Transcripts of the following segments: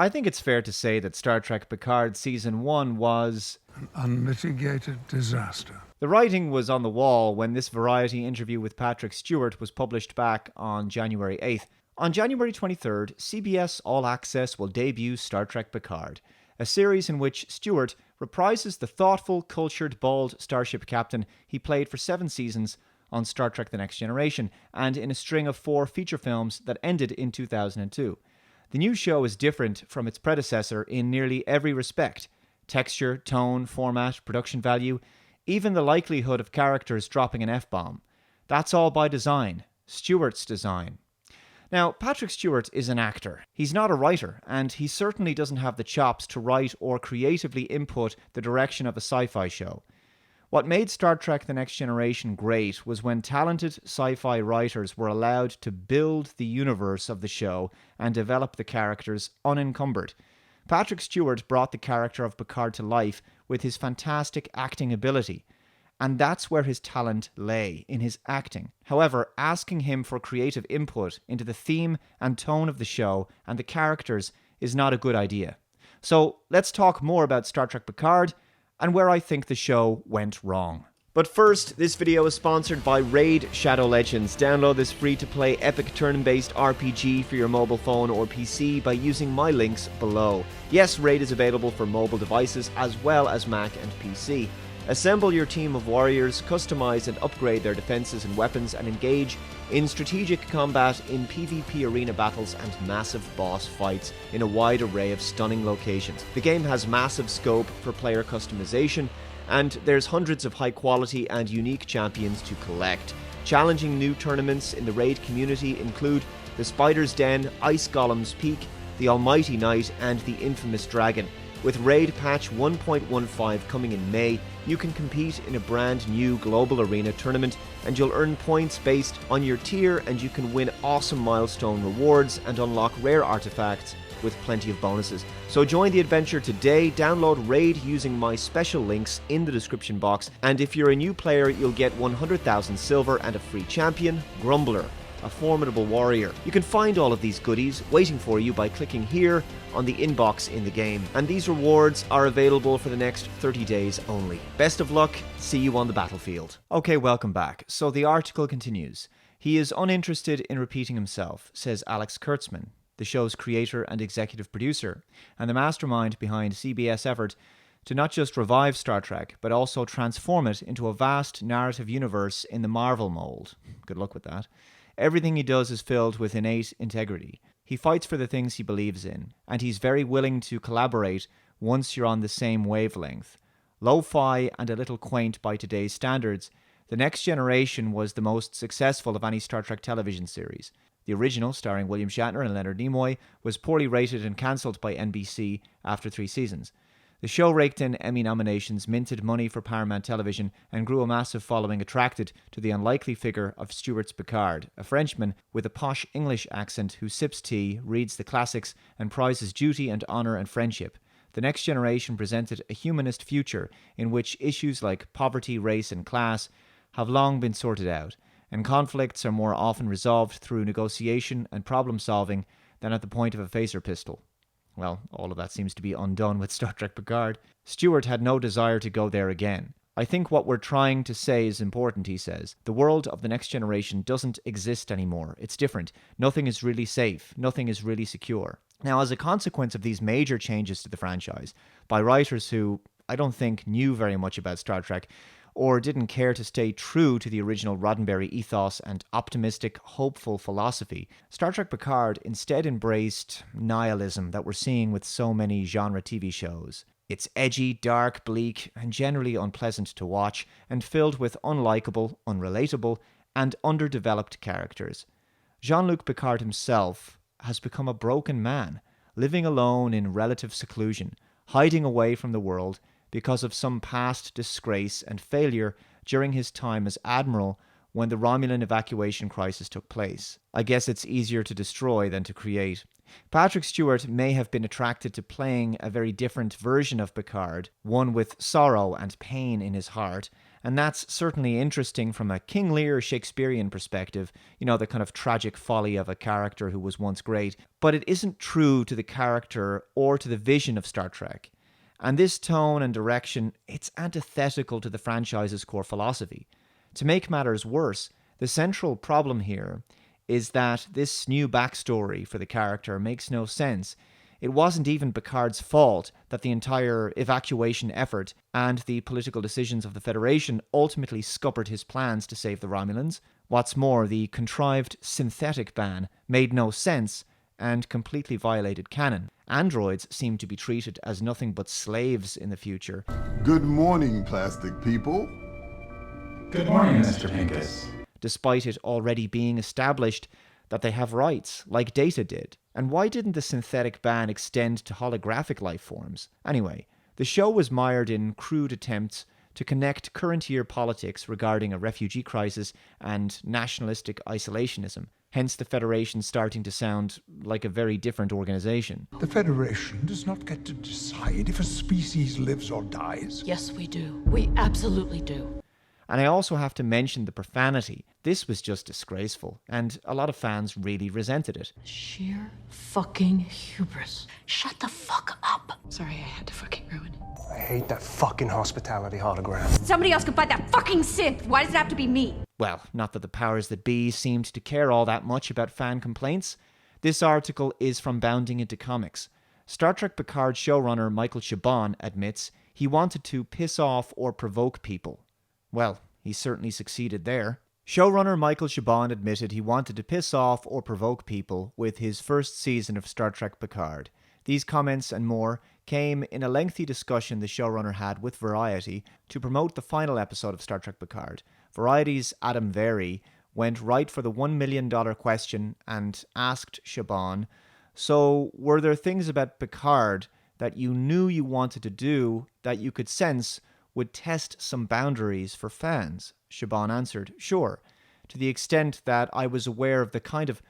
I think it's fair to say that Star Trek Picard Season 1 was an unmitigated disaster. The writing was on the wall when this Variety interview with Patrick Stewart was published back on January 8th. On January 23rd, CBS All Access will debut Star Trek Picard, a series in which Stewart reprises the thoughtful, cultured, bald starship captain he played for 7 seasons on Star Trek The Next Generation, and in a string of 4 feature films that ended in 2002. The new show is different from its predecessor in nearly every respect: texture, tone, format, production value, even the likelihood of characters dropping an F-bomb. That's all by design. Stewart's design. Now, Patrick Stewart is an actor. He's not a writer, and he certainly doesn't have the chops to write or creatively input the direction of a sci-fi show. What made Star Trek The Next Generation great was when talented sci-fi writers were allowed to build the universe of the show and develop the characters unencumbered. Patrick Stewart brought the character of Picard to life with his fantastic acting ability, and that's where his talent lay, in his acting. However, asking him for creative input into the theme and tone of the show and the characters is not a good idea. So let's talk more about Star Trek Picard and where I think the show went wrong. But first, this video is sponsored by Raid Shadow Legends. Download this free-to-play epic turn-based RPG for your mobile phone or PC by using my links below. Yes, Raid is available for mobile devices as well as Mac and PC. Assemble your team of warriors, customize and upgrade their defenses and weapons, and engage in strategic combat in PvP arena battles and massive boss fights in a wide array of stunning locations. The game has massive scope for player customization, and there's hundreds of high quality and unique champions to collect. Challenging new tournaments in the Raid community include the Spider's Den, Ice Golem's Peak, the Almighty Knight, and the Infamous Dragon. With Raid Patch 1.15 coming in May, you can compete in a brand new global arena tournament, and you'll earn points based on your tier, and you can win awesome milestone rewards and unlock rare artifacts with plenty of bonuses. So join the adventure today, download Raid using my special links in the description box, and if you're a new player, you'll get 100,000 silver and a free champion, Grumbler, a formidable warrior. You can find all of these goodies waiting for you by clicking here on the inbox in the game, and these rewards are available for the next 30 days only. Best of luck, see you on the battlefield. Okay, welcome back. So the article continues. He is uninterested in repeating himself, says Alex Kurtzman, the show's creator and executive producer, and the mastermind behind CBS' effort to not just revive Star Trek, but also transform it into a vast narrative universe in the Marvel mold. Good luck with that. Everything he does is filled with innate integrity. He fights for the things he believes in, and he's very willing to collaborate once you're on the same wavelength. Lo-fi and a little quaint by today's standards, The Next Generation was the most successful of any Star Trek television series. The original, starring William Shatner and Leonard Nimoy, was poorly rated and cancelled by NBC after 3 seasons. The show raked in Emmy nominations, minted money for Paramount Television, and grew a massive following attracted to the unlikely figure of Stewart's Picard, a Frenchman with a posh English accent who sips tea, reads the classics, and prizes duty and honour and friendship. The Next Generation presented a humanist future in which issues like poverty, race, and class have long been sorted out, and conflicts are more often resolved through negotiation and problem-solving than at the point of a phaser pistol. Well, all of that seems to be undone with Star Trek Picard. Stewart had no desire to go there again. I think what we're trying to say is important, he says. The world of The Next Generation doesn't exist anymore. It's different. Nothing is really safe. Nothing is really secure. Now, as a consequence of these major changes to the franchise, by writers who I don't think knew very much about Star Trek, or didn't care to stay true to the original Roddenberry ethos and optimistic, hopeful philosophy, Star Trek Picard instead embraced nihilism that we're seeing with so many genre TV shows. It's edgy, dark, bleak, and generally unpleasant to watch, and filled with unlikable, unrelatable, and underdeveloped characters. Jean-Luc Picard himself has become a broken man, living alone in relative seclusion, hiding away from the world, because of some past disgrace and failure during his time as Admiral when the Romulan evacuation crisis took place. I guess it's easier to destroy than to create. Patrick Stewart may have been attracted to playing a very different version of Picard, one with sorrow and pain in his heart, And that's certainly interesting from a King Lear Shakespearean perspective, the kind of tragic folly of a character who was once great. But it isn't true to the character or to the vision of Star Trek. And this tone and direction, it's antithetical to the franchise's core philosophy. To make matters worse, the central problem here is that this new backstory for the character makes no sense. It wasn't even Picard's fault that the entire evacuation effort and the political decisions of the Federation ultimately scuppered his plans to save the Romulans. What's more, the contrived synthetic ban made no sense and completely violated canon. Androids seem to be treated as nothing but slaves in the future. Good morning, plastic people. Good morning, Mr. Pincus. Despite it already being established that they have rights, like Data did. And why didn't the synthetic ban extend to holographic life forms? Anyway, the show was mired in crude attempts to connect current-year politics regarding a refugee crisis and nationalistic isolationism. Hence the Federation starting to sound like a very different organization. The Federation does not get to decide if a species lives or dies. Yes, we do. We absolutely do. And I also have to mention the profanity. This was just disgraceful, and a lot of fans really resented it. Sheer fucking hubris. Shut the fuck up. Sorry, I had to fucking ruin it. I hate that fucking hospitality hologram. Somebody else can fight that fucking synth. Why does it have to be me? Well, not that the powers that be seemed to care all that much about fan complaints. This article is from Bounding Into Comics. Star Trek Picard showrunner Michael Chabon admits he wanted to piss off or provoke people. Well, he certainly succeeded there. Showrunner Michael Chabon admitted he wanted to piss off or provoke people with his first season of Star Trek Picard. These comments and more came in a lengthy discussion the showrunner had with Variety to promote the final episode of Star Trek Picard. Variety's Adam Vary went right for the $1 million question and asked Chabon, so were there things about Picard that you knew you wanted to do that you could sense would test some boundaries for fans? Chabon answered, sure, to the extent that I was aware of the kind of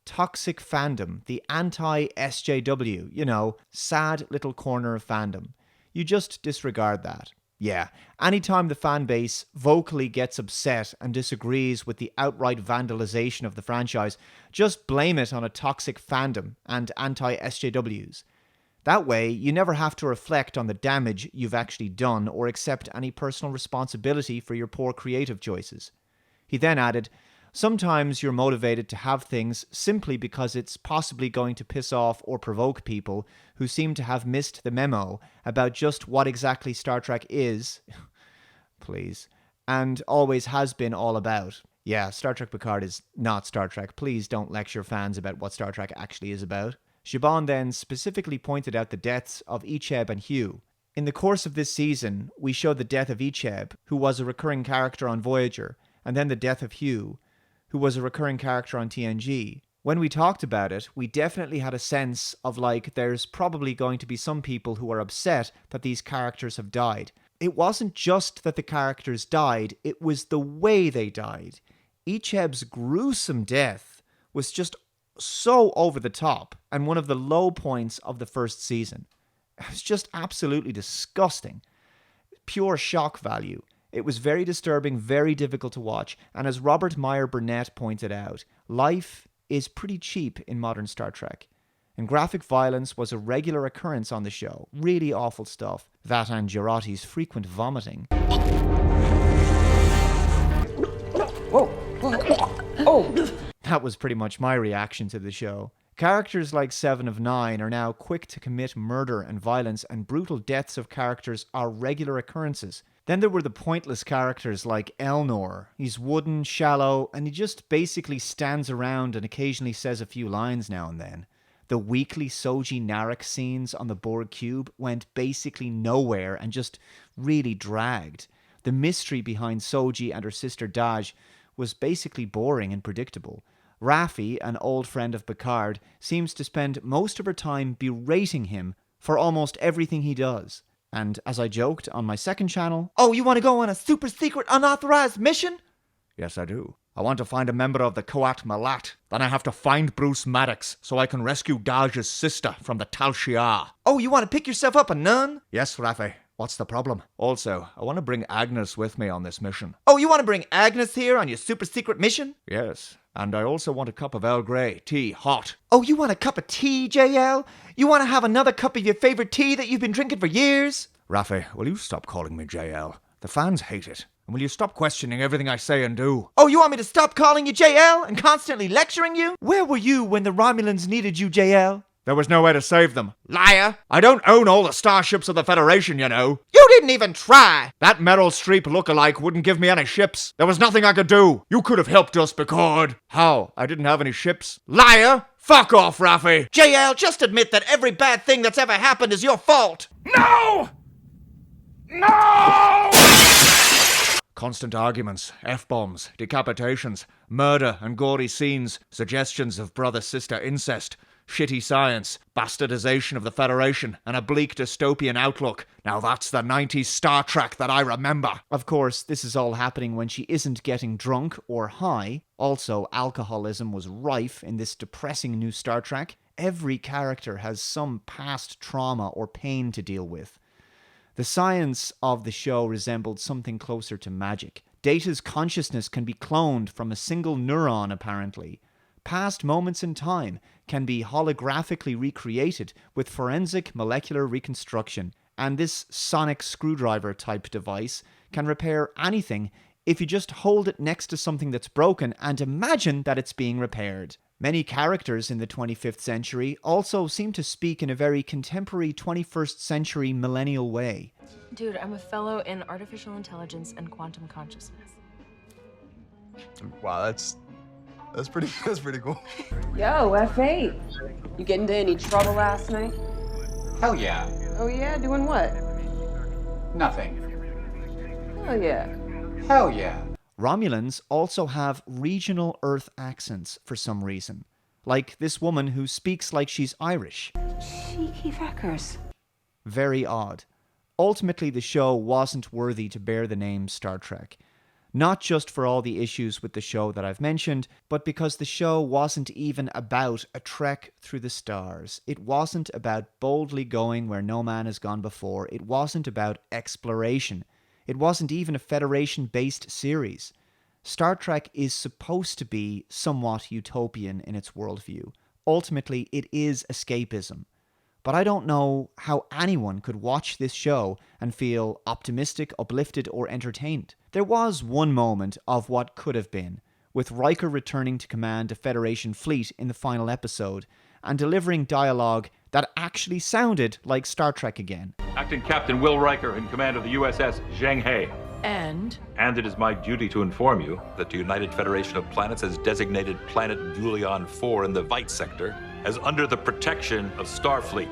toxic fandom, the anti-SJW, sad little corner of fandom. You just disregard that. Yeah, anytime the fan base vocally gets upset and disagrees with the outright vandalization of the franchise, just blame it on a toxic fandom and anti-SJWs. That way, you never have to reflect on the damage you've actually done or accept any personal responsibility for your poor creative choices. He then added, sometimes you're motivated to have things simply because it's possibly going to piss off or provoke people who seem to have missed the memo about just what exactly Star Trek is, please, and always has been all about. Yeah, Star Trek Picard is not Star Trek. Please don't lecture fans about what Star Trek actually is about. Chabon then specifically pointed out the deaths of Icheb and Hugh. In the course of this season, we showed the death of Icheb, who was a recurring character on Voyager, and then the death of Hugh, who was a recurring character on TNG. When we talked about it, we definitely had a sense of there's probably going to be some people who are upset that these characters have died. It wasn't just that the characters died, it was the way they died. Icheb's gruesome death was just so over the top and one of the low points of the first season. It was just absolutely disgusting. Pure shock value. It was very disturbing, very difficult to watch, and as Robert Meyer Burnett pointed out, life is pretty cheap in modern Star Trek. And graphic violence was a regular occurrence on the show. Really awful stuff. That and Giratti's frequent vomiting. Whoa! Oh! That was pretty much my reaction to the show. Characters like Seven of Nine are now quick to commit murder and violence, and brutal deaths of characters are regular occurrences. Then there were the pointless characters like Elnor. He's wooden, shallow, and he just basically stands around and occasionally says a few lines now and then. The weekly Soji Narek scenes on the Borg cube went basically nowhere and just really dragged. The mystery behind Soji and her sister Daj was basically boring and predictable. Raffi, an old friend of Picard, seems to spend most of her time berating him for almost everything he does. And as I joked on my second channel, oh, you want to go on a super secret unauthorized mission? Yes, I do. I want to find a member of the Coat Malat. Then I have to find Bruce Maddox so I can rescue Daj's sister from the Tal Shiar. Oh, you want to pick yourself up a nun? Yes, Raffi. What's the problem? Also, I want to bring Agnes with me on this mission. Oh, you want to bring Agnes here on your super secret mission? Yes. And I also want a cup of Earl Grey tea, hot. Oh, you want a cup of tea, JL? You want to have another cup of your favorite tea that you've been drinking for years? Rafi, will you stop calling me JL? The fans hate it. And will you stop questioning everything I say and do? Oh, you want me to stop calling you JL and constantly lecturing you? Where were you when the Romulans needed you, JL? There was no way to save them. Liar! I don't own all the starships of the Federation, you know. You didn't even try! That Meryl Streep lookalike wouldn't give me any ships. There was nothing I could do. You could have helped us, Picard. How? I didn't have any ships? Liar! Fuck off, Rafi! JL, just admit that every bad thing that's ever happened is your fault! No! No! Constant arguments, F-bombs, decapitations, murder and gory scenes, suggestions of brother-sister incest, shitty science, bastardization of the Federation, and a bleak dystopian outlook. Now that's the 90s Star Trek that I remember. Of course, this is all happening when she isn't getting drunk or high. Also, alcoholism was rife in this depressing new Star Trek. Every character has some past trauma or pain to deal with. The science of the show resembled something closer to magic. Data's consciousness can be cloned from a single neuron, apparently. Past moments in time can be holographically recreated with forensic molecular reconstruction, and this sonic screwdriver type device can repair anything if you just hold it next to something that's broken and imagine that it's being repaired. Many characters in the 25th century also seem to speak in a very contemporary 21st century millennial way. Dude, I'm a fellow in artificial intelligence and quantum consciousness. Wow, that's pretty cool. Yo, F8. You get into any trouble last night? Hell yeah. Oh yeah? Doing what? Nothing. Oh yeah. Hell yeah. Romulans also have regional Earth accents for some reason. Like this woman who speaks like she's Irish. Cheeky fuckers. Very odd. Ultimately, the show wasn't worthy to bear the name Star Trek. Not just for all the issues with the show that I've mentioned, but because the show wasn't even about a trek through the stars. It wasn't about boldly going where no man has gone before. It wasn't about exploration. It wasn't even a Federation-based series. Star Trek is supposed to be somewhat utopian in its worldview. Ultimately, it is escapism. But I don't know how anyone could watch this show and feel optimistic, uplifted, or entertained. There was one moment of what could have been, with Riker returning to command a Federation fleet in the final episode and delivering dialogue that actually sounded like Star Trek again. Acting Captain Will Riker in command of the USS Zheng He. And And it is my duty to inform you that the United Federation of Planets has designated planet Julian 4 in the Vite sector as under the protection of Starfleet,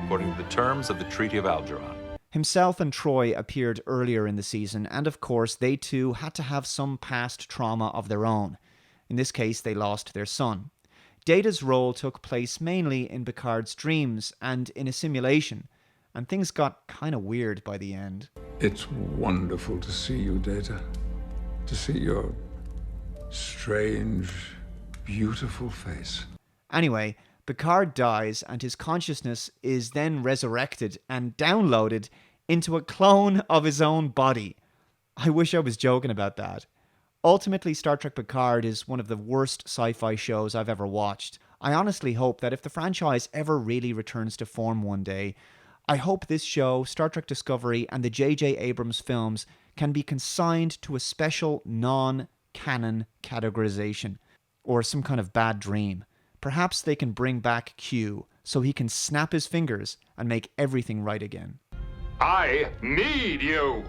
according to the terms of the Treaty of Algeron. Himself and Troy appeared earlier in the season, and of course they too had to have some past trauma of their own. In this case, they lost their son. Data's role took place mainly in Picard's dreams and in a simulation, and things got kind of weird by the end. It's wonderful to see you, Data. To see your strange, beautiful face. Anyway, Picard dies and his consciousness is then resurrected and downloaded into a clone of his own body. I wish I was joking about that. Ultimately, Star Trek Picard is one of the worst sci-fi shows I've ever watched. I honestly hope that if the franchise ever really returns to form one day, I hope this show, Star Trek Discovery, and the J.J. Abrams films can be consigned to a special non-canon categorization, or some kind of bad dream. Perhaps they can bring back Q, so he can snap his fingers and make everything right again. I need you!